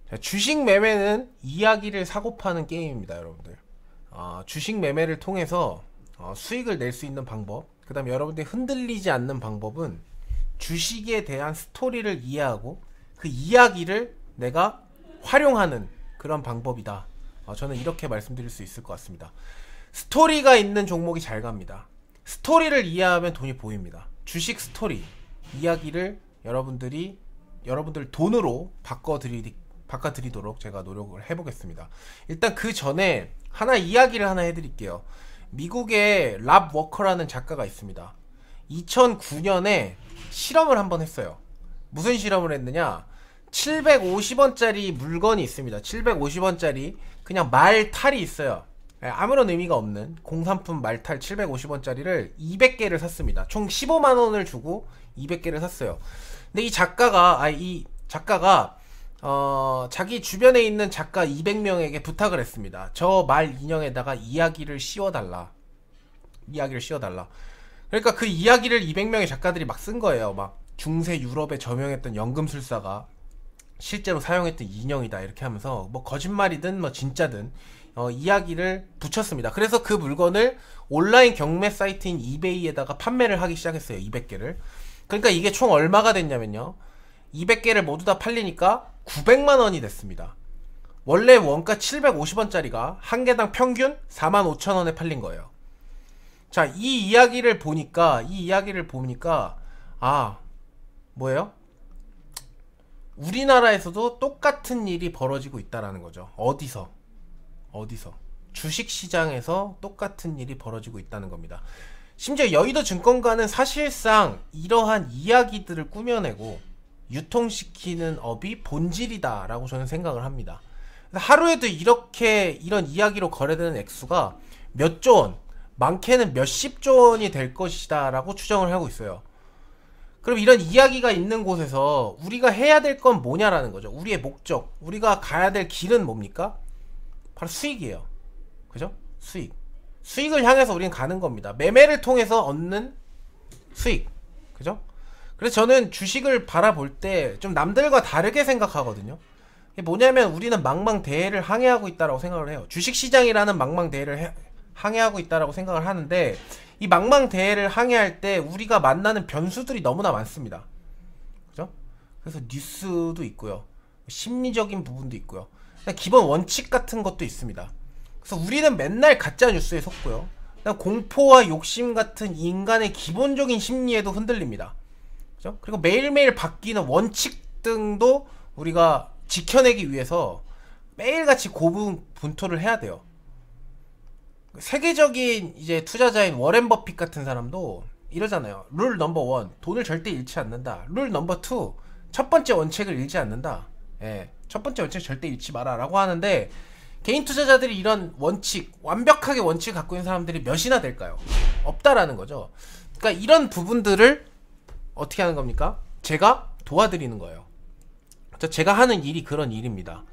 자, 주식 매매는 이야기를 사고 파는 게임입니다, 여러분들. 주식 매매를 통해서 수익을 낼 수 있는 방법, 그 다음에 여러분들이 흔들리지 않는 방법은 주식에 대한 스토리를 이해하고 그 이야기를 내가 활용하는 그런 방법이다. 저는 이렇게 말씀드릴 수 있을 것 같습니다. 스토리가 있는 종목이 잘 갑니다. 스토리를 이해하면 돈이 보입니다. 주식 스토리, 이야기를 여러분들 돈으로 바꿔드리도록 제가 노력을 해보겠습니다. 일단 그 전에 이야기를 하나 해드릴게요. 미국의 랍 워커라는 작가가 있습니다. 2009년에 실험을 한번 했어요. 무슨 실험을 했느냐? 750원짜리 물건이 있습니다. 750원짜리 그냥 말탈이 있어요. 아무런 의미가 없는 공산품 말탈 750원짜리를 200개를 샀습니다. 총 15만원을 주고 200개를 샀어요. 근데 이 작가가 자기 주변에 있는 작가 200명에게 부탁을 했습니다. 저 말 인형에다가 이야기를 씌워달라. 그러니까 그 이야기를 200명의 작가들이 막 쓴 거예요. 막 중세 유럽에 저명했던 연금술사가 실제로 사용했던 인형이다 이렇게 하면서 뭐 거짓말이든 뭐 진짜든 이야기를 붙였습니다. 그래서 그 물건을 온라인 경매 사이트인 이베이에다가 판매를 하기 시작했어요. 200개를. 그러니까 이게 총 얼마가 됐냐면요, 200개를 모두 다 팔리니까 900만원이 됐습니다. 원래 원가 750원짜리가 한 개당 평균 45,000원에 팔린 거예요. 자, 이 이야기를 보니까 뭐예요? 우리나라에서도 똑같은 일이 벌어지고 있다라는 거죠. 어디서? 주식시장에서 똑같은 일이 벌어지고 있다는 겁니다. 심지어 여의도 증권가는 사실상 이러한 이야기들을 꾸며내고 유통시키는 업이 본질이다 라고 저는 생각을 합니다. 하루에도 이런 이야기로 거래되는 액수가 몇 조 원, 많게는 몇십조 원이 될 것이다 라고 추정을 하고 있어요. 그럼 이런 이야기가 있는 곳에서 우리가 해야 될 건 뭐냐라는 거죠. 우리의 목적, 우리가 가야 될 길은 뭡니까? 바로 수익이에요. 그죠? 수익을 향해서 우리는 가는 겁니다. 매매를 통해서 얻는 수익. 그죠? 그래서 저는 주식을 바라볼 때 좀 남들과 다르게 생각하거든요. 이게 뭐냐면 우리는 망망대해를 항해하고 있다라고 생각을 해요. 주식시장이라는 망망대해를 항해하고 있다라고 생각을 하는데, 이 망망대해를 항해할 때 우리가 만나는 변수들이 너무나 많습니다. 그죠? 그래서 뉴스도 있고요, 심리적인 부분도 있고요, 기본 원칙 같은 것도 있습니다. 그래서 우리는 맨날 가짜 뉴스에 속고요, 공포와 욕심 같은 인간의 기본적인 심리에도 흔들립니다. 그죠? 그리고 매일매일 바뀌는 원칙 등도 우리가 지켜내기 위해서 매일같이 고군분투를 해야 돼요. 세계적인 이제 투자자인 워렌 버핏 같은 사람도 이러잖아요. 룰 넘버 1, 돈을 절대 잃지 않는다. 룰 넘버 2, 첫 번째 원칙을 잃지 않는다. 첫 번째 원칙 절대 잃지 마라 라고 하는데, 개인 투자자들이 이런 완벽하게 원칙을 갖고 있는 사람들이 몇이나 될까요? 없다라는 거죠. 그러니까 이런 부분들을 어떻게 하는 겁니까? 제가 도와드리는 거예요. 제가 하는 일이 그런 일입니다.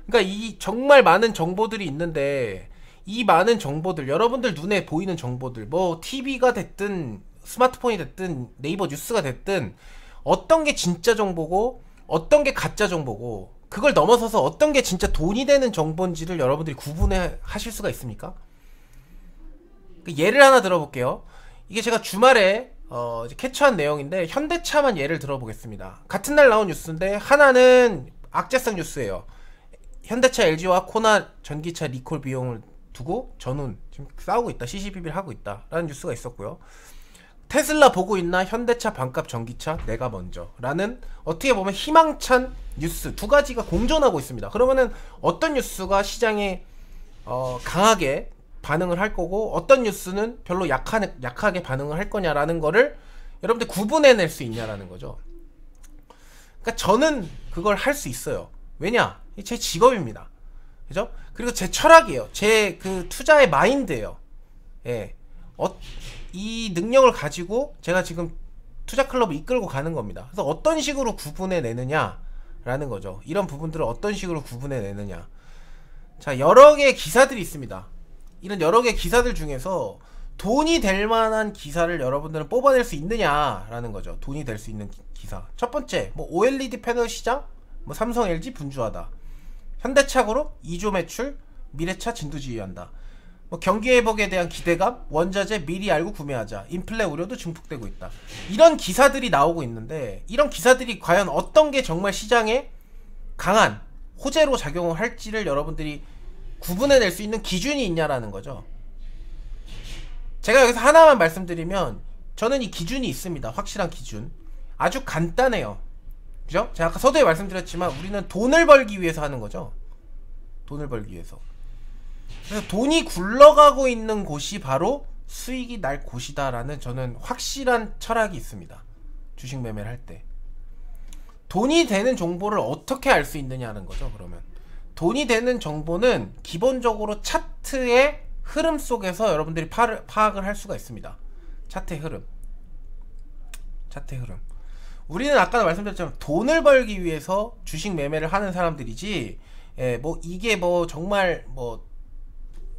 그러니까 이 정말 많은 정보들이 있는데, 이 많은 정보들, 여러분들 눈에 보이는 정보들, 뭐 TV가 됐든 스마트폰이 됐든 네이버 뉴스가 됐든, 어떤 게 진짜 정보고 어떤 게 가짜 정보고, 그걸 넘어서서 어떤 게 진짜 돈이 되는 정보인지를 여러분들이 구분해 하실 수가 있습니까? 예를 하나 들어볼게요. 이게 제가 주말에 이제 캐치한 내용인데, 현대차만 예를 들어보겠습니다. 같은 날 나온 뉴스인데 하나는 악재성 뉴스예요. 현대차 LG와 코나 전기차 리콜 비용을 두고 전훈 지금 싸우고 있다, CCBB를 하고 있다 라는 뉴스가 있었고요. 테슬라 보고 있나, 현대차 반값 전기차 내가 먼저 라는, 어떻게 보면 희망찬 뉴스 두 가지가 공존하고 있습니다. 그러면은 어떤 뉴스가 시장에 강하게 반응을 할 거고, 어떤 뉴스는 별로 약하게 반응을 할 거냐라는 거를 여러분들 구분해낼 수 있냐라는 거죠. 그러니까 저는 그걸 할 수 있어요. 왜냐? 제 직업입니다. 그죠? 그리고 제 철학이에요. 제 그 투자의 마인드예요. 이 능력을 가지고 제가 지금 투자 클럽을 이끌고 가는 겁니다. 그래서 어떤 식으로 구분해내느냐라는 거죠. 이런 부분들을 어떤 식으로 구분해내느냐. 자, 여러 개의 기사들이 있습니다. 이런 여러 개의 기사들 중에서 돈이 될 만한 기사를 여러분들은 뽑아낼 수 있느냐라는 거죠. 돈이 될 수 있는 기사. 첫 번째, 뭐 OLED 패널 시장, 뭐 삼성 LG 분주하다. 현대차그룹 2조 매출, 미래차 진두지휘한다. 뭐 경기회복에 대한 기대감, 원자재 미리 알고 구매하자, 인플레 우려도 증폭되고 있다. 이런 기사들이 나오고 있는데 이런 기사들이 과연 어떤 게 정말 시장에 강한 호재로 작용을 할지를 여러분들이 구분해낼 수 있는 기준이 있냐라는 거죠. 제가 여기서 하나만 말씀드리면 저는 이 기준이 있습니다. 확실한 기준. 아주 간단해요. 그죠? 제가 아까 서두에 말씀드렸지만 우리는 돈을 벌기 위해서 하는 거죠. 돈을 벌기 위해서. 그래서 돈이 굴러가고 있는 곳이 바로 수익이 날 곳이다라는 저는 확실한 철학이 있습니다. 주식 매매를 할 때. 돈이 되는 정보를 어떻게 알 수 있느냐는 거죠. 그러면 돈이 되는 정보는 기본적으로 차트의 흐름 속에서 여러분들이 파악을 할 수가 있습니다. 차트의 흐름. 차트의 흐름. 우리는 아까 말씀드렸지만 돈을 벌기 위해서 주식 매매를 하는 사람들이지, 뭐 이게 뭐 정말 뭐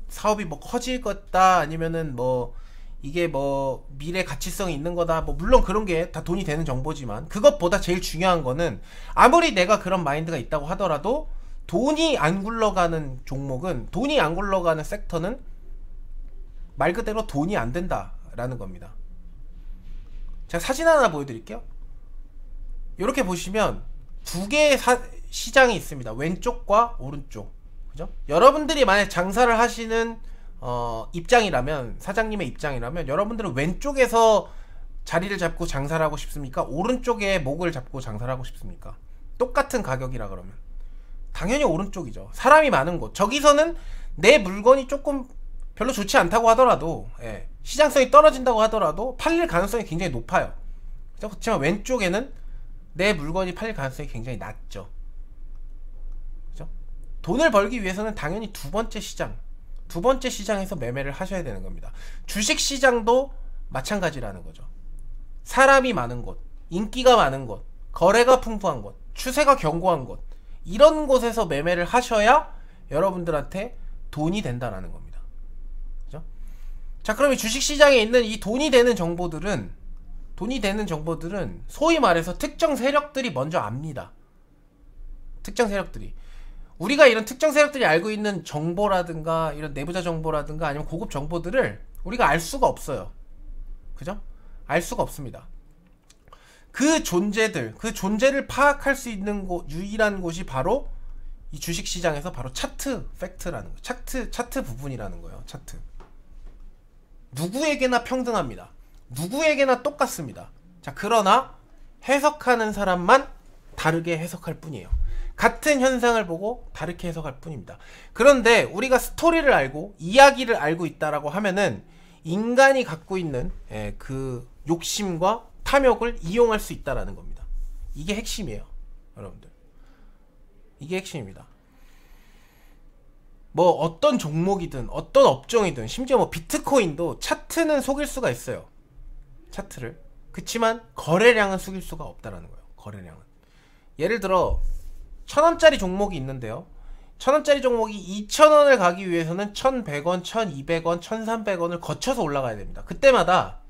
사업이 뭐 커질 거다, 아니면은 뭐 이게 뭐 미래 가치성이 있는 거다, 뭐 물론 그런 게 다 돈이 되는 정보지만 그것보다 제일 중요한 거는 아무리 내가 그런 마인드가 있다고 하더라도 돈이 안 굴러가는 종목은, 돈이 안 굴러가는 섹터는 말 그대로 돈이 안 된다라는 겁니다. 제가 사진 하나 보여드릴게요. 이렇게 보시면 두 개의 시장이 있습니다. 왼쪽과 오른쪽. 그죠? 여러분들이 만약 장사를 하시는 입장이라면, 사장님의 입장이라면 여러분들은 왼쪽에서 자리를 잡고 장사를 하고 싶습니까? 오른쪽에 목을 잡고 장사를 하고 싶습니까? 똑같은 가격이라 그러면 당연히 오른쪽이죠. 사람이 많은 곳. 저기서는 내 물건이 조금 별로 좋지 않다고 하더라도, 시장성이 떨어진다고 하더라도 팔릴 가능성이 굉장히 높아요. 그렇지만 왼쪽에는 내 물건이 팔릴 가능성이 굉장히 낮죠. 그죠? 돈을 벌기 위해서는 당연히 두 번째 시장에서 매매를 하셔야 되는 겁니다. 주식 시장도 마찬가지라는 거죠. 사람이 많은 곳, 인기가 많은 곳, 거래가 풍부한 곳, 추세가 견고한 곳, 이런 곳에서 매매를 하셔야 여러분들한테 돈이 된다라는 겁니다. 그죠? 자, 그럼 이 주식 시장에 있는 이 돈이 되는 정보들은 소위 말해서 특정 세력들이 먼저 압니다. 특정 세력들이. 우리가 이런 특정 세력들이 알고 있는 정보라든가 이런 내부자 정보라든가 아니면 고급 정보들을 우리가 알 수가 없어요. 그죠? 알 수가 없습니다. 그 존재를 파악할 수 있는 유일한 곳이 바로 이 주식 시장에서 바로 차트 팩트라는 거예요. 차트 부분이라는 거예요. 차트. 누구에게나 평등합니다. 누구에게나 똑같습니다. 자, 그러나 해석하는 사람만 다르게 해석할 뿐이에요. 같은 현상을 보고 다르게 해석할 뿐입니다. 그런데 우리가 스토리를 알고 이야기를 알고 있다라고 하면은 인간이 갖고 있는 그 욕심과 탐욕을 이용할 수 있다라는 겁니다. 이게 핵심이에요, 여러분들. 이게 핵심입니다. 뭐 어떤 종목이든 어떤 업종이든 심지어 뭐 비트코인도 차트는 속일 수가 있어요. 차트를. 그치만 거래량은 속일 수가 없다라는 거예요. 거래량은. 예를 들어 1000원짜리 종목이 있는데요. 1000원짜리 종목이 2000원을 가기 위해서는 1100원, 1200원, 1300원을 거쳐서 올라가야 됩니다. 그때마다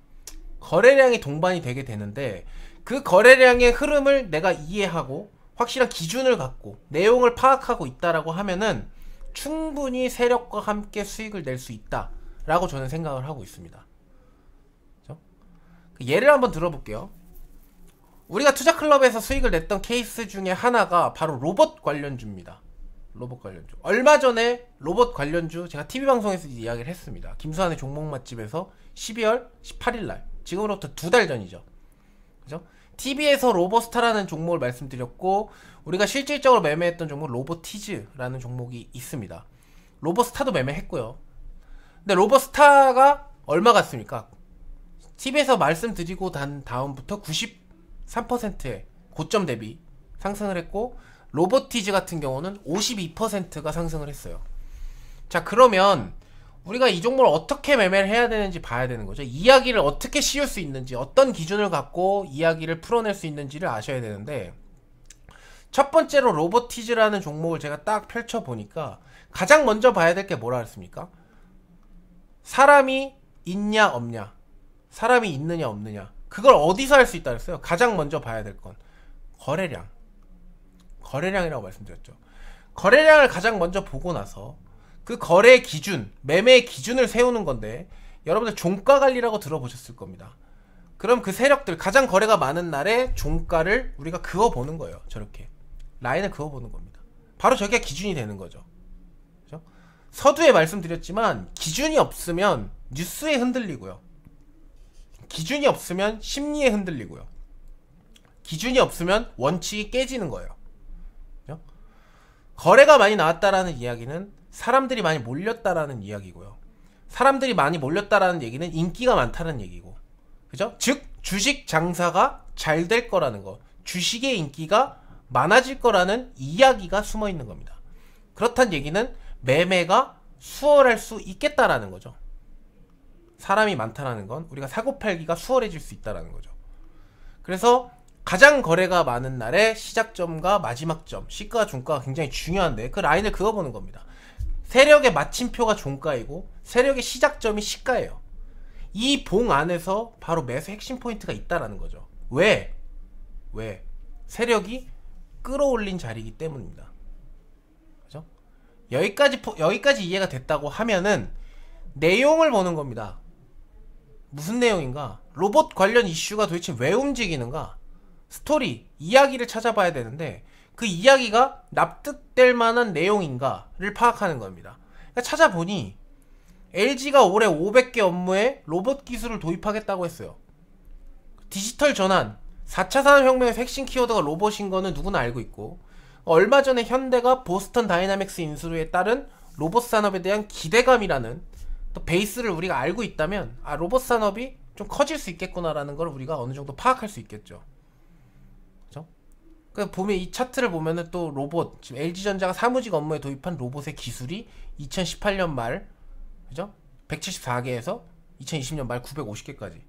거래량이 동반이 되게 되는데 그 거래량의 흐름을 내가 이해하고 확실한 기준을 갖고 내용을 파악하고 있다라고 하면은 충분히 세력과 함께 수익을 낼 수 있다라고 저는 생각을 하고 있습니다. 그렇죠? 예를 한번 들어볼게요. 우리가 투자클럽에서 수익을 냈던 케이스 중에 하나가 바로 로봇 관련주입니다. 로봇 관련주. 얼마 전에 로봇 관련주 제가 TV방송에서 이야기를 했습니다. 김수환의 종목 맛집에서 12월 18일날, 지금으로부터 2달 전이죠. 그죠? TV에서 로보스타라는 종목을 말씀드렸고, 우리가 실질적으로 매매했던 종목 로보티즈라는 종목이 있습니다. 로보스타도 매매했고요. 근데 로보스타가 얼마 갔습니까? TV에서 말씀드리고 난 다음부터 93%의 고점 대비 상승을 했고, 로보티즈 같은 경우는 52%가 상승을 했어요. 자, 그러면 우리가 이 종목을 어떻게 매매를 해야 되는지 봐야 되는 거죠. 이야기를 어떻게 씌울 수 있는지, 어떤 기준을 갖고 이야기를 풀어낼 수 있는지를 아셔야 되는데, 첫 번째로 로보티즈라는 종목을 제가 딱 펼쳐보니까 가장 먼저 봐야 될 게 뭐라 그랬습니까? 사람이 있냐 없냐, 사람이 있느냐 없느냐, 그걸 어디서 할 수 있다 그랬어요? 가장 먼저 봐야 될 건 거래량이라고 말씀드렸죠. 거래량을 가장 먼저 보고 나서 그 거래 기준, 매매 기준을 세우는 건데, 여러분들 종가 관리라고 들어보셨을 겁니다. 그럼 그 세력들, 가장 거래가 많은 날에 종가를 우리가 그어보는 거예요. 저렇게 라인을 그어보는 겁니다. 바로 저게 기준이 되는 거죠. 그죠? 서두에 말씀드렸지만 기준이 없으면 뉴스에 흔들리고요, 기준이 없으면 심리에 흔들리고요, 기준이 없으면 원칙이 깨지는 거예요. 그죠? 거래가 많이 나왔다라는 이야기는 사람들이 많이 몰렸다라는 이야기고요, 사람들이 많이 몰렸다라는 얘기는 인기가 많다는 얘기고, 그죠? 즉 주식 장사가 잘 될 거라는 거, 주식의 인기가 많아질 거라는 이야기가 숨어 있는 겁니다. 그렇단 얘기는 매매가 수월할 수 있겠다라는 거죠. 사람이 많다라는 건 우리가 사고팔기가 수월해질 수 있다라는 거죠. 그래서 가장 거래가 많은 날의 시작점과 마지막점, 시가 종가가 굉장히 중요한데, 그 라인을 그어보는 겁니다. 세력의 마침표가 종가이고 세력의 시작점이 시가예요. 이 봉 안에서 바로 매수 핵심 포인트가 있다라는 거죠. 왜? 세력이 끌어올린 자리이기 때문입니다. 그죠? 여기까지 이해가 됐다고 하면은 내용을 보는 겁니다. 무슨 내용인가? 로봇 관련 이슈가 도대체 왜 움직이는가? 스토리, 이야기를 찾아봐야 되는데, 그 이야기가 납득될 만한 내용인가를 파악하는 겁니다. 그러니까 찾아보니 LG가 올해 500개 업무에 로봇 기술을 도입하겠다고 했어요. 디지털 전환, 4차 산업혁명의 핵심 키워드가 로봇인 거는 누구나 알고 있고, 얼마 전에 현대가 보스턴 다이나믹스 인수에 따른 로봇 산업에 대한 기대감이라는 또 베이스를 우리가 알고 있다면, 아, 로봇 산업이 좀 커질 수 있겠구나라는 걸 우리가 어느 정도 파악할 수 있겠죠. 그죠? 그러니까 보면 이 차트를 보면은 또 로봇, 지금 LG전자가 사무직 업무에 도입한 로봇의 기술이 2018년 말, 그죠? 174개에서 2020년 말 950개까지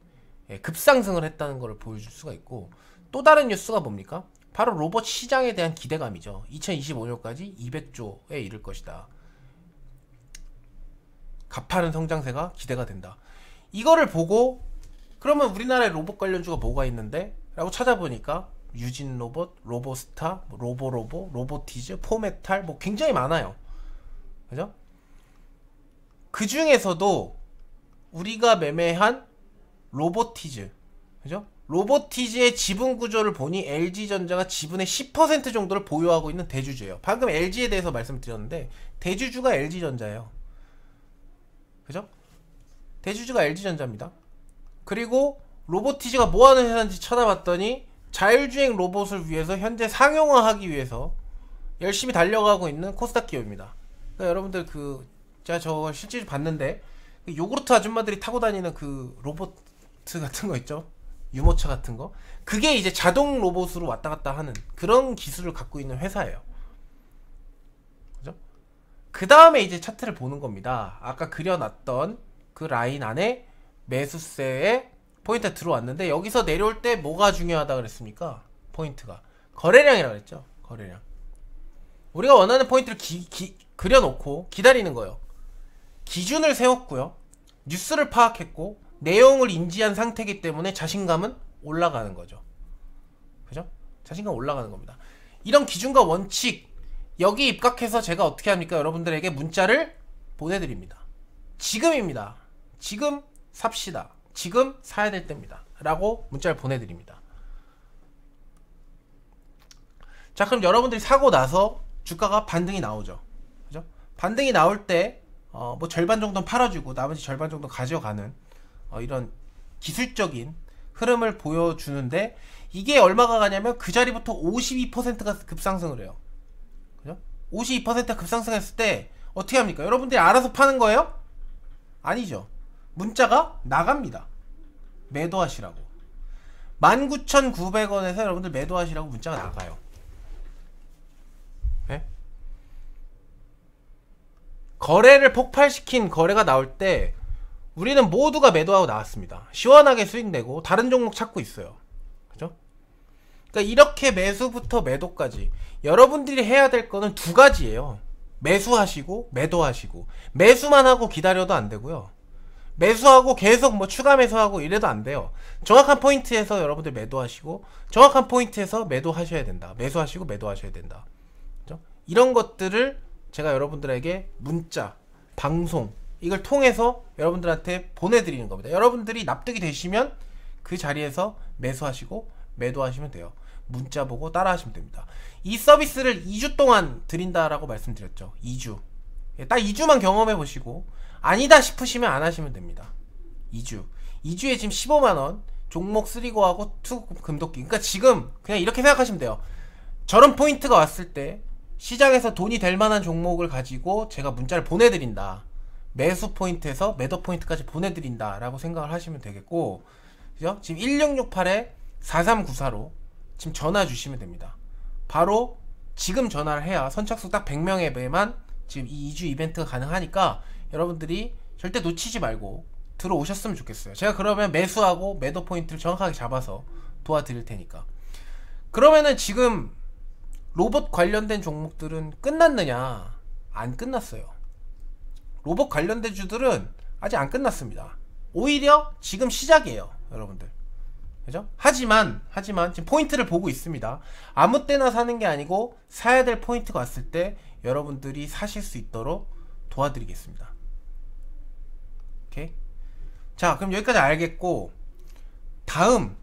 급상승을 했다는 걸 보여줄 수가 있고, 또 다른 뉴스가 뭡니까? 바로 로봇 시장에 대한 기대감이죠. 2025년까지 200조에 이를 것이다. 가파른 성장세가 기대가 된다. 이거를 보고 그러면 우리나라에 로봇 관련주가 뭐가 있는데? 라고 찾아보니까 유진 로봇, 로보스타, 로보로보, 로보티즈, 포메탈, 뭐 굉장히 많아요. 그죠? 그 중에서도 우리가 매매한 로보티즈, 그죠? 로보티즈의 지분 구조를 보니 LG전자가 지분의 10% 정도를 보유하고 있는 대주주예요. 방금 LG에 대해서 말씀드렸는데 대주주가 LG전자예요. 그죠? 대주주가 LG전자입니다. 그리고 로보티즈가 뭐하는 회사인지 찾아봤더니 자율주행 로봇을 위해서 현재 상용화하기 위해서 열심히 달려가고 있는 코스닥 기업입니다. 그러니까 여러분들 제가 저 실제 봤는데 요구르트 아줌마들이 타고 다니는 그 로봇 같은 거 있죠? 유모차 같은 거, 그게 이제 자동 로봇으로 왔다 갔다 하는 그런 기술을 갖고 있는 회사예요. 그죠? 그 다음에 이제 차트를 보는 겁니다. 아까 그려놨던 그 라인 안에 매수세에 포인트가 들어왔는데, 여기서 내려올 때 뭐가 중요하다 그랬습니까? 포인트가 거래량이라고 그랬죠. 거래량. 우리가 원하는 포인트를 그려놓고 기다리는 거예요. 기준을 세웠고요, 뉴스를 파악했고 내용을 인지한 상태이기 때문에 자신감은 올라가는 거죠. 그죠? 자신감 올라가는 겁니다. 이런 기준과 원칙, 여기 입각해서 제가 어떻게 합니까? 여러분들에게 문자를 보내드립니다. 지금입니다. 지금 삽시다. 지금 사야 될 때입니다. 라고 문자를 보내드립니다. 자, 그럼 여러분들이 사고 나서 주가가 반등이 나오죠. 그죠? 반등이 나올 때 뭐 절반 정도는 팔아주고 나머지 절반 정도 가져가는 이런 기술적인 흐름을 보여주는데, 이게 얼마가 가냐면 그 자리부터 52%가 급상승을 해요. 그죠? 52%가 급상승했을 때 어떻게 합니까? 여러분들이 알아서 파는 거예요? 아니죠. 문자가 나갑니다. 매도하시라고. 19,900원에서 여러분들 매도하시라고 문자가 나가요. 네? 거래를 폭발시킨 거래가 나올 때 우리는 모두가 매도하고 나왔습니다. 시원하게 수익 내고 다른 종목 찾고 있어요. 그죠? 그러니까 이렇게 매수부터 매도까지 여러분들이 해야 될 거는 두 가지예요. 매수하시고 매도하시고. 매수만 하고 기다려도 안 되고요, 매수하고 계속 뭐 추가 매수하고 이래도 안 돼요. 정확한 포인트에서 여러분들 매도하시고 정확한 포인트에서 매도하셔야 된다. 매수하시고 매도하셔야 된다. 그죠? 이런 것들을 제가 여러분들에게 문자, 방송 이걸 통해서 여러분들한테 보내드리는 겁니다. 여러분들이 납득이 되시면 그 자리에서 매수하시고 매도하시면 돼요. 문자 보고 따라 하시면 됩니다. 이 서비스를 2주 동안 드린다라고 말씀드렸죠. 2주. 딱 2주만 경험해 보시고 아니다 싶으시면 안 하시면 됩니다. 2주. 2주에 지금 15만원 종목 3고하고 2 금도끼. 그러니까 지금 그냥 이렇게 생각하시면 돼요. 저런 포인트가 왔을 때 시장에서 돈이 될 만한 종목을 가지고 제가 문자를 보내드린다. 매수 포인트에서 매도 포인트까지 보내드린다 라고 생각을 하시면 되겠고, 그죠? 지금 1668에 4394로 지금 전화 주시면 됩니다. 바로 지금 전화를 해야 선착순 딱 100명에만 지금 이 2주 이벤트가 가능하니까 여러분들이 절대 놓치지 말고 들어오셨으면 좋겠어요. 제가 그러면 매수하고 매도 포인트를 정확하게 잡아서 도와드릴 테니까. 그러면은 지금 로봇 관련된 종목들은 끝났느냐? 안 끝났어요. 로봇 관련된 주들은 아직 안 끝났습니다. 오히려 지금 시작이에요, 여러분들. 그죠? 하지만 지금 포인트를 보고 있습니다. 아무 때나 사는 게 아니고 사야 될 포인트가 왔을 때 여러분들이 사실 수 있도록 도와드리겠습니다. 오케이? 자, 그럼 여기까지 알겠고, 다음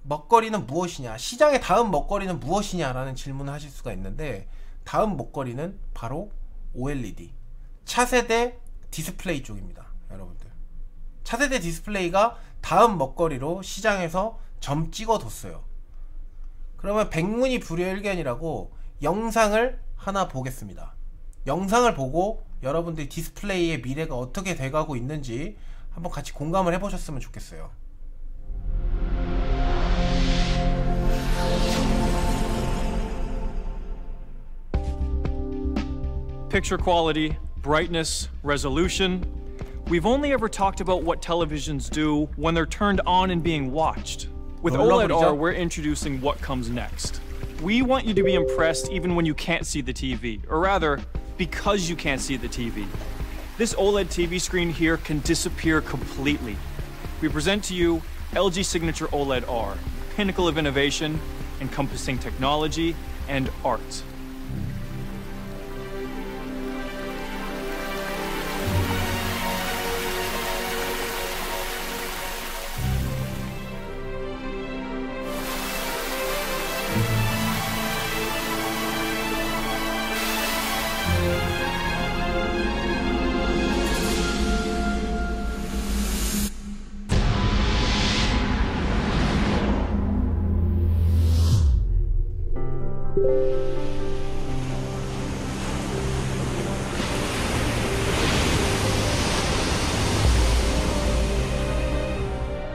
먹거리는 무엇이냐, 시장의 다음 먹거리는 무엇이냐라는 질문을 하실 수가 있는데, 다음 먹거리는 바로 OLED 차세대 디스플레이 쪽입니다. 여러분들, 차세대 디스플레이가 다음 먹거리로 시장에서 점 찍어뒀어요. 그러면 백문이 불여일견이라고 영상을 하나 보겠습니다. 영상을 보고 여러분들이 디스플레이의 미래가 어떻게 돼가고 있는지 한번 같이 공감을 해보셨으면 좋겠어요. Picture quality, brightness, resolution. We've only ever talked about what televisions do when they're turned on and being watched. With OLED-R, we're introducing what comes next. We want you to be impressed even when you can't see the TV, or rather, because you can't see the TV. This OLED TV screen here can disappear completely. We present to you LG Signature OLED-R, pinnacle of innovation, encompassing technology and art.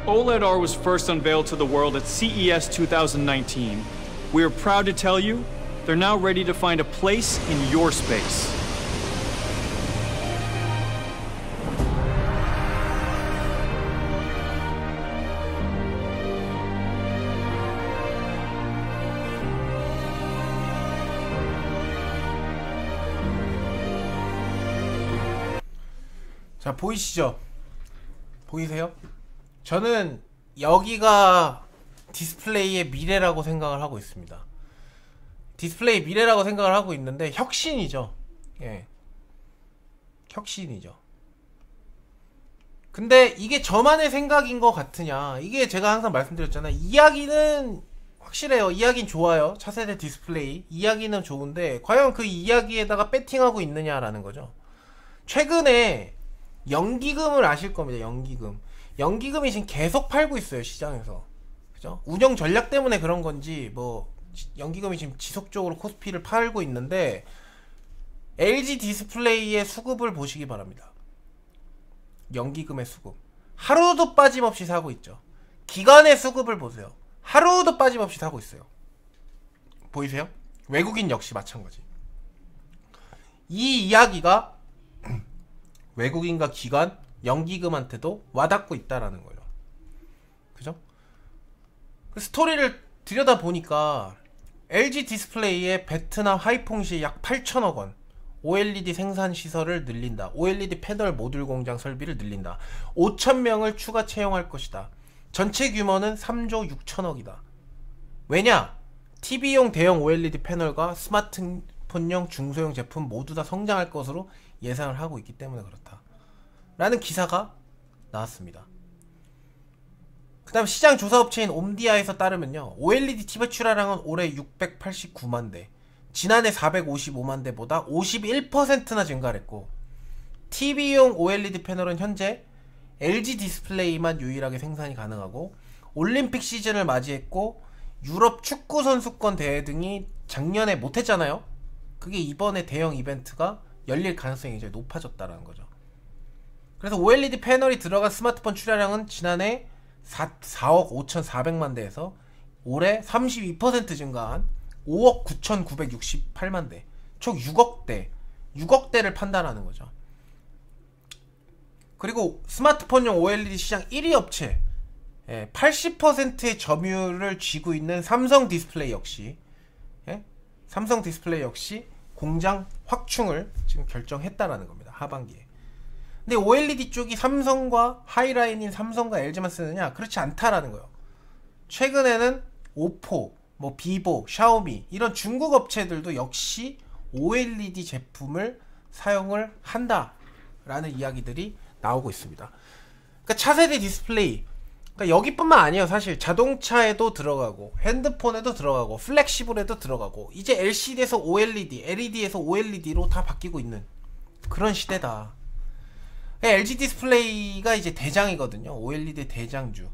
OLED-R was first unveiled to the world at CES 2019. We are proud to tell you, they're now ready to find a place in your space. 자, 보이시죠? 보이세요? 저는 여기가 디스플레이의 미래라고 생각을 하고 있습니다. 디스플레이 미래라고 생각을 하고 있는데 혁신이죠. 예, 혁신이죠. 근데 이게 저만의 생각인 것 같으냐, 이게 제가 항상 말씀드렸잖아요. 이야기는 확실해요. 이야기는 좋아요. 차세대 디스플레이 이야기는 좋은데 과연 그 이야기에다가 배팅하고 있느냐라는 거죠. 최근에 연기금을 아실 겁니다. 연기금이 지금 계속 팔고 있어요, 시장에서. 그죠? 운영 전략 때문에 그런 건지 뭐 연기금이 지금 지속적으로 코스피를 팔고 있는데, LG 디스플레이의 수급을 보시기 바랍니다. 연기금의 수급 하루도 빠짐없이 사고 있죠. 기관의 수급을 보세요. 하루도 빠짐없이 사고 있어요. 보이세요? 외국인 역시 마찬가지. 이 이야기가 외국인과 기관, 연기금한테도 와닿고 있다라는 거예요. 그죠? 그 스토리를 들여다보니까 LG 디스플레이의 베트남 하이퐁시에 약 8천억 원 OLED 생산 시설을 늘린다. OLED 패널 모듈 공장 설비를 늘린다. 5,000명을 추가 채용할 것이다. 전체 규모는 3조 6천억이다. 왜냐? TV용 대형 OLED 패널과 스마트폰용 중소형 제품 모두 다 성장할 것으로 예상을 하고 있기 때문에 그렇다 라는 기사가 나왔습니다. 그 다음 시장 조사업체인 옴디아에서 따르면요, OLED TV 출하량은 올해 689만 대, 지난해 455만 대보다 51%나 증가를 했고, TV용 OLED 패널은 현재 LG 디스플레이만 유일하게 생산이 가능하고, 올림픽 시즌을 맞이했고 유럽 축구 선수권 대회 등이 작년에 못했잖아요. 그게 이번에 대형 이벤트가 열릴 가능성이 이제 높아졌다라는 거죠. 그래서 OLED 패널이 들어간 스마트폰 출하량은 지난해 4억 5,400만 대에서 올해 32% 증가한 5억 9,968만 대, 총 6억대를 판단하는 거죠. 그리고 스마트폰용 OLED 시장 1위 업체, 80%의 점유율을 쥐고 있는 삼성 디스플레이 역시 공장 확충을 지금 결정했다라는 겁니다. 하반기에. 근데 OLED 쪽이 삼성과 하이라인인 삼성과 LG만 쓰느냐? 그렇지 않다라는 거예요. 최근에는 오포, 뭐 비보, 샤오미 이런 중국 업체들도 역시 OLED 제품을 사용을 한다라는 이야기들이 나오고 있습니다. 그러니까 차세대 디스플레이, 그러니까 여기뿐만 아니에요. 사실 자동차에도 들어가고 핸드폰에도 들어가고 플렉시블에도 들어가고 이제 LCD에서 OLED, LED에서 OLED로 다 바뀌고 있는 그런 시대다. LG 디스플레이가 이제 대장이거든요. OLED 대장주.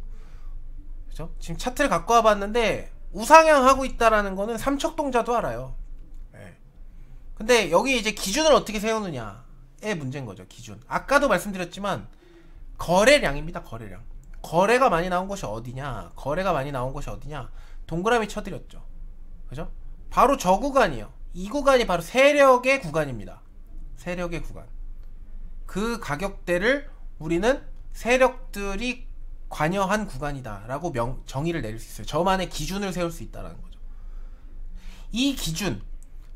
그죠? 지금 차트를 갖고 와봤는데 우상향하고 있다라는 거는 삼척동자도 알아요. 네. 근데 여기 이제 기준을 어떻게 세우느냐의 문제인 거죠. 기준. 아까도 말씀드렸지만 거래량입니다. 거래량. 거래가 많이 나온 곳이 어디냐? 동그라미 쳐드렸죠. 그죠? 바로 저 구간이요. 이 구간이 바로 세력의 구간입니다. 세력의 구간. 그 가격대를 우리는 세력들이 관여한 구간이다 라고 정의를 내릴 수 있어요. 저만의 기준을 세울 수 있다는 거죠. 이 기준,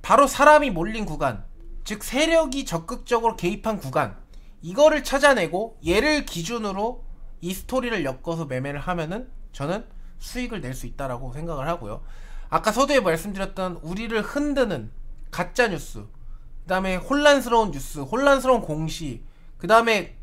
바로 사람이 몰린 구간, 즉 세력이 적극적으로 개입한 구간, 이거를 찾아내고 얘를 기준으로 이 스토리를 엮어서 매매를 하면은 저는 수익을 낼 수 있다라고 생각을 하고요. 아까 서두에 말씀드렸던 우리를 흔드는 가짜뉴스, 그 다음에 혼란스러운 뉴스, 혼란스러운 공시, 그 다음에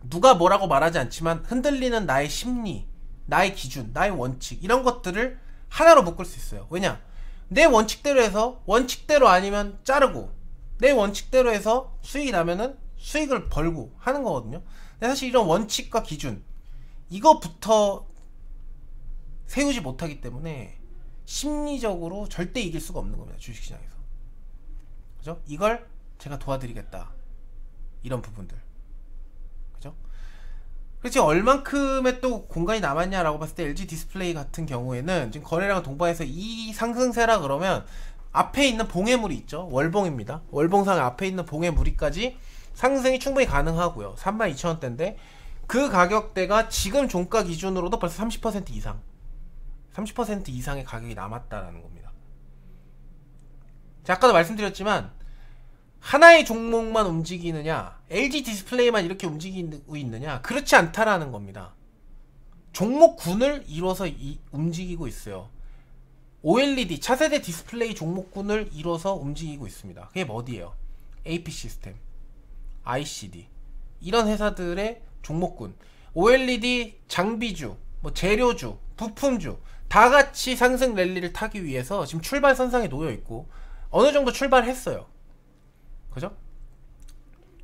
누가 뭐라고 말하지 않지만 흔들리는 나의 심리, 나의 기준, 나의 원칙, 이런 것들을 하나로 묶을 수 있어요. 왜냐? 내 원칙대로 해서 원칙대로 아니면 자르고, 내 원칙대로 해서 수익이 나면은 수익을 벌고 하는 거거든요. 근데 사실 이런 원칙과 기준, 이거부터 세우지 못하기 때문에 심리적으로 절대 이길 수가 없는 겁니다. 주식시장에서. 그죠? 이걸 제가 도와드리겠다. 이런 부분들. 그죠? 그렇지, 얼만큼의 또 공간이 남았냐라고 봤을 때 LG 디스플레이 같은 경우에는 지금 거래량을 동반해서 이 상승세라 그러면 앞에 있는 봉해물이 있죠. 월봉입니다. 월봉상 앞에 있는 봉해무리까지 상승이 충분히 가능하고요. 32,000원대인데 그 가격대가 지금 종가 기준으로도 벌써 30% 이상, 30% 이상의 가격이 남았다라는 겁니다. 자, 아까도 말씀드렸지만 하나의 종목만 움직이느냐, LG 디스플레이만 이렇게 움직이고 있느냐, 그렇지 않다라는 겁니다. 종목군을 이뤄서 움직이고 있어요. OLED 차세대 디스플레이 종목군을 이뤄서 움직이고 있습니다. 그게 어디예요? AP 시스템, ICD, 이런 회사들의 종목군, OLED 장비주, 뭐 재료주, 부품주 다 같이 상승 랠리를 타기 위해서 지금 출발선상에 놓여 있고 어느 정도 출발했어요. 그죠?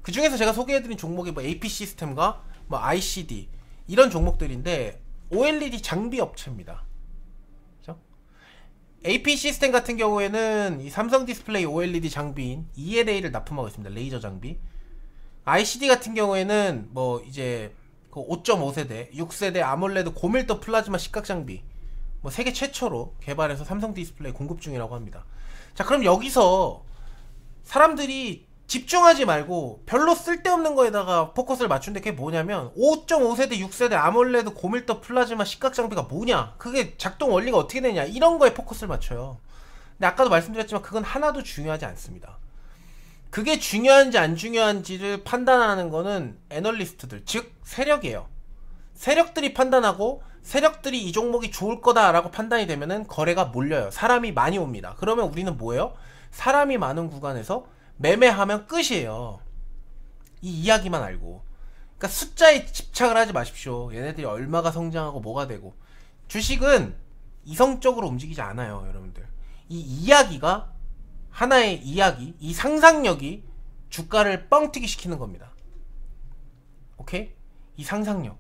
그 중에서 제가 소개해드린 종목이 뭐 AP 시스템과 뭐 ICD 이런 종목들인데 OLED 장비 업체입니다. 그죠? AP 시스템 같은 경우에는 이 삼성 디스플레이 OLED 장비인 ELA를 납품하고 있습니다. 레이저 장비. ICD 같은 경우에는 뭐 이제 그 5.5세대, 6세대 아몰레드 고밀도 플라즈마 시각 장비 뭐 세계 최초로 개발해서 삼성 디스플레이 공급 중이라고 합니다. 자, 그럼 여기서 사람들이 집중하지 말고 별로 쓸데없는 거에다가 포커스를 맞춘데 그게 뭐냐면 5.5세대, 6세대 아몰레드 고밀도 플라즈마 시각 장비가 뭐냐, 그게 작동 원리가 어떻게 되냐, 이런 거에 포커스를 맞춰요. 근데 아까도 말씀드렸지만 그건 하나도 중요하지 않습니다. 그게 중요한지 안 중요한지를 판단하는 거는 애널리스트들, 즉 세력이에요. 세력들이 판단하고 세력들이 이 종목이 좋을 거다라고 판단이 되면은 거래가 몰려요. 사람이 많이 옵니다. 그러면 우리는 뭐예요? 사람이 많은 구간에서 매매하면 끝이에요. 이 이야기만 알고. 그러니까 숫자에 집착을 하지 마십시오. 얘네들이 얼마가 성장하고 뭐가 되고. 주식은 이성적으로 움직이지 않아요, 여러분들. 이 이야기가 하나의 이야기, 이 상상력이 주가를 뻥튀기 시키는 겁니다. 오케이? 이 상상력.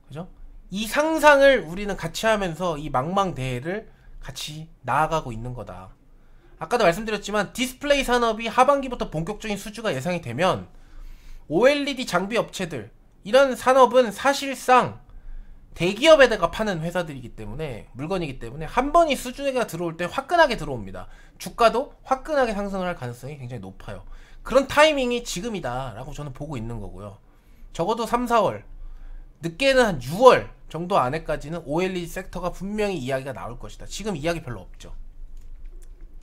그죠? 이 상상을 우리는 같이 하면서 이 망망대해를 같이 나아가고 있는 거다. 아까도 말씀드렸지만 디스플레이 산업이 하반기부터 본격적인 수주가 예상이 되면 OLED 장비 업체들, 이런 산업은 사실상 대기업에다가 파는 회사들이기 때문에, 물건이기 때문에 한 번이 수주가 들어올 때 화끈하게 들어옵니다. 주가도 화끈하게 상승을 할 가능성이 굉장히 높아요. 그런 타이밍이 지금이다 라고 저는 보고 있는 거고요. 적어도 3, 4월, 늦게는 한 6월 정도 안에까지는 OLED 섹터가 분명히 이야기가 나올 것이다. 지금 이야기 별로 없죠.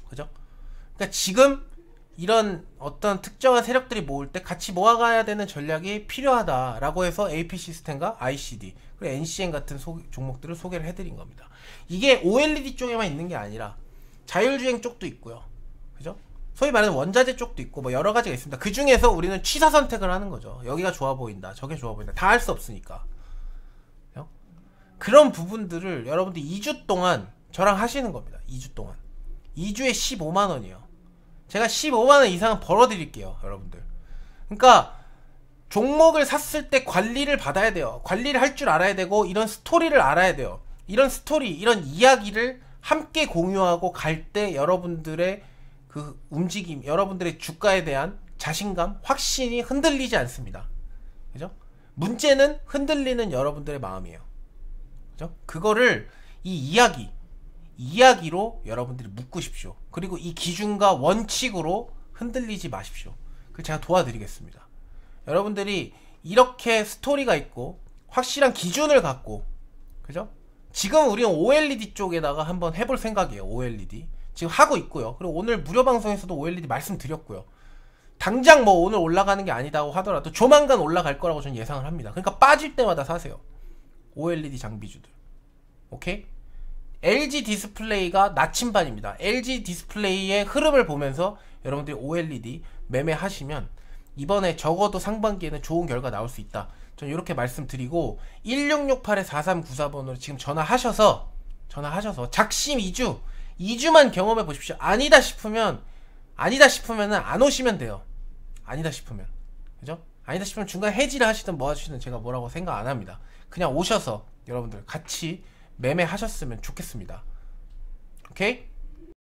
그죠? 그러니까 지금 이런 어떤 특정한 세력들이 모을 때 같이 모아가야 되는 전략이 필요하다라고 해서 AP 시스템과 ICD 그리고 NCN 같은 종목들을 소개를 해드린 겁니다. 이게 OLED 쪽에만 있는 게 아니라 자율주행 쪽도 있고요. 그죠? 소위 말하는 원자재 쪽도 있고 뭐 여러 가지가 있습니다. 그 중에서 우리는 취사 선택을 하는 거죠. 여기가 좋아 보인다, 저게 좋아 보인다. 다 할 수 없으니까. 그죠? 그런 부분들을 여러분들 2주 동안 저랑 하시는 겁니다. 2주 동안. 2주에 15만원이에요. 제가 15만원 이상은 벌어드릴게요, 여러분들. 그러니까 종목을 샀을 때 관리를 받아야 돼요. 관리를 할 줄 알아야 되고 이런 스토리를 알아야 돼요. 이런 스토리, 이런 이야기를 함께 공유하고 갈 때 여러분들의 그 움직임, 여러분들의 주가에 대한 자신감, 확신이 흔들리지 않습니다. 그죠? 문제는 흔들리는 여러분들의 마음이에요. 그죠? 그거를 이 이야기로 여러분들이 묶으십시오. 그리고 이 기준과 원칙으로 흔들리지 마십시오. 그걸 제가 도와드리겠습니다. 여러분들이 이렇게 스토리가 있고 확실한 기준을 갖고, 그죠? 지금 우리는 OLED 쪽에다가 한번 해볼 생각이에요. OLED 지금 하고 있고요. 그리고 오늘 무료 방송에서도 OLED 말씀드렸고요. 당장 뭐 오늘 올라가는 게 아니다고 하더라도 조만간 올라갈 거라고 저는 예상을 합니다. 그러니까 빠질 때마다 사세요. OLED 장비주들. 오케이? LG 디스플레이가 나침반입니다. LG 디스플레이의 흐름을 보면서 여러분들이 OLED 매매하시면 이번에 적어도 상반기에는 좋은 결과 나올 수 있다. 저는 이렇게 말씀드리고 1668-4394번으로 지금 전화하셔서 작심 2주만 경험해 보십시오. 아니다 싶으면은 안 오시면 돼요. 아니다 싶으면. 그죠? 아니다 싶으면 중간에 해지를 하시든 뭐 하시든 제가 뭐라고 생각 안 합니다. 그냥 오셔서 여러분들 같이 매매하셨으면 좋겠습니다. 오케이?